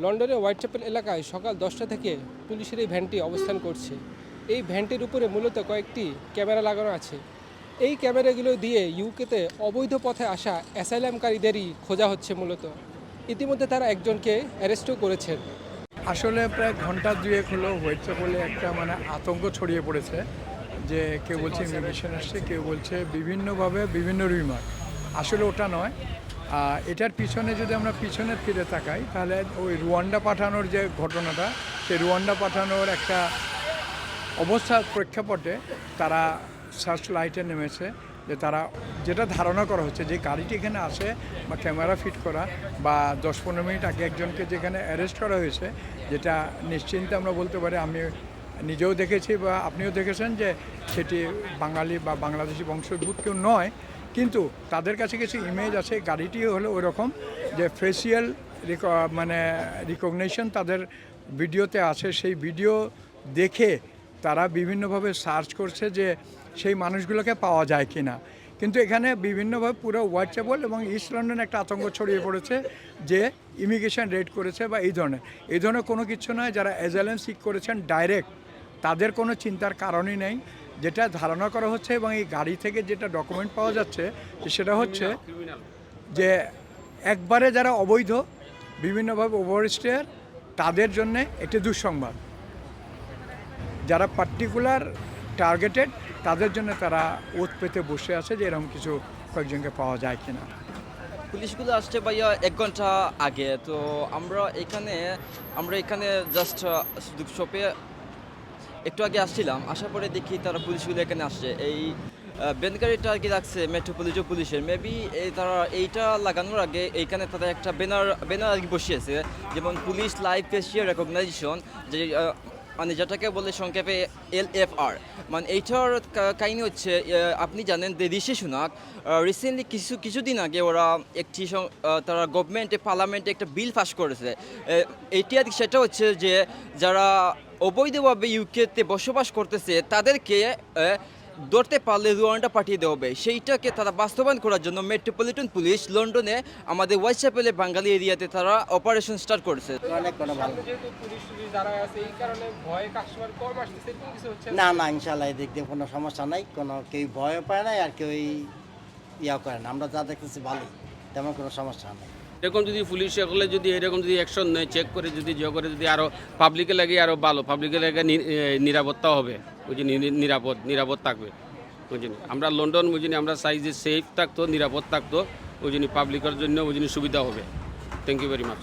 লন্ডনের হোয়াইটচ্যাপেল এলাকায় সকাল 10টা থেকে পুলিশের এই ভ্যানটি অবস্থান করছে। এই ভ্যানটির উপরে মূলত কয়েকটি ক্যামেরা লাগানো আছে। এই ক্যামেরাগুলো দিয়ে ইউকেতে অবৈধ পথে আসা অ্যাসাইলামকারীদেরই খোঁজা হচ্ছে মূলত। ইতিমধ্যে তারা একজনকে অ্যারেস্টও করেছেন। আসলে প্রায় ঘন্টা দুয়েক হলো হয়েছে বলে একটা আতঙ্ক ছড়িয়ে পড়েছে যে কেউ বলছে ইমিগ্রেশন আসছে, কেউ বলছে বিভিন্নভাবে বিভিন্ন রিমার্ক। আসলে ওটা নয়। এটার পিছনে যদি আমরা পিছনে ফিরে তাকাই তাহলে ওই রুয়ান্ডা পাঠানোর যে ঘটনাটা, সেই রুয়ান্ডা পাঠানোর একটা অবস্থার প্রেক্ষাপটে তারা সার্চ লাইটে নেমেছে। যে তারা যেটা ধারণা করা হচ্ছে যে গাড়িটি এখানে আসে বা ক্যামেরা ফিট করা বা 10-15 মিনিট আগে একজনকে যেখানে অ্যারেস্ট করা হয়েছে, যেটা নিশ্চিন্তে আমরা বলতে পারি, আমি নিজেও দেখেছি বা আপনিও দেখেছেন যে সেটি বাঙালি বা বাংলাদেশি বংশোদ্ভূত কেউ নয়, কিন্তু তাদের কাছে কিছু ইমেজ আছে। গাড়িটি হলো ওই রকম যে ফেসিয়াল রিকগনিশন তাদের ভিডিওতে আছে। সেই ভিডিও দেখে তারা বিভিন্নভাবে সার্চ করছে যে সেই মানুষগুলোকে পাওয়া যায় কি না। কিন্তু এখানে বিভিন্নভাবে পুরো হোয়াইটচ্যাপেল এবং ইস্ট লন্ডনে একটা আতঙ্ক ছড়িয়ে পড়েছে যে ইমিগ্রেশন রেড করেছে বা এই ধরনের কোনো কিছু নয়। যারা অ্যাজাইলাম সিক করেছেন ডাইরেক্ট, তাদের কোনো চিন্তার কারণই নেই। যেটা ধারণা করা হচ্ছে এবং এই গাড়ি থেকে যেটা ডকুমেন্ট পাওয়া যাচ্ছে সেটা হচ্ছে যে একবারে যারা অবৈধ বিভিন্নভাবে ওভারস্টেয়ার, তাদের জন্যে একটি দুঃসংবাদ। যারা পার্টিকুলার টার্গেটেড, তাদের জন্য তারা ওত পেতে বসে আছে যে এরকম কিছু কয়েকজনকে পাওয়া যায় কিনা। পুলিশগুলো আসছে ভাইয়া 1 ঘন্টা আগে। তো আমরা এখানে জাস্ট শপে একটু আগে আসছিলাম, আসার পরে দেখি তারা পুলিশগুলো এখানে আসছে। এই ব্যান গাড়িটা আর কি রাখছে মেট্রোপলিটন পুলিশের। মেবি তারা এইটা লাগানোর আগে এইখানে তারা একটা ব্যানার আর কি বসিয়েছে, যেমন পুলিশ লাইভ ফেসিয়াল রেকগনাইজেশন, যে যেটাকে বলে সংক্ষেপে LFR। এইটার কাহিনী হচ্ছে, আপনি জানেন যে ঋষি সুনাক রিসেন্টলি কিছুদিন আগে ওরা তারা পার্লামেন্টে একটা বিল পাস করেছে। এইটি আর কি সেটা হচ্ছে যে যারা অবৈধভাবে ইউকেতে বসবাস করতেছে তাদেরকে ধরতে পারলে রুয়ান্ডা পাঠিয়ে দেওয়া হবে। সেইটাকে তারা বাস্তবায়ন করার জন্য মেট্রোপলিটন পুলিশ লন্ডনে আমাদের হোয়াইটচ্যাপেলে বাঙালি এরিয়াতে তারা অপারেশন স্টার্ট করেছে। না না, ইনশাল্লাহ এদিক দিয়ে কোনো সমস্যা নাই, কোনো কেউ ভয় পায় না আর কেউ করে না। আমরা যা দেখতেছি ভালোই, তেমন কোনো সমস্যা নেই। এরকম যদি পুলিশ সকলে যদি এরকম যদি অ্যাকশন নেয়, চেক করে যদি করে যদি আরও পাবলিকে লাগে আরও ভালো, পাবলিকের লাগে নিরাপত্তা হবে, বুঝিনি, নিরাপদ থাকবে, বুঝিনি। আমরা লন্ডন বুঝিনি, আমরা চাই যে সেফ থাকতো, নিরাপদ থাকতো, বুঝিনি, পাবলিকের জন্য বুঝিনি সুবিধা হবে। Thank you very much.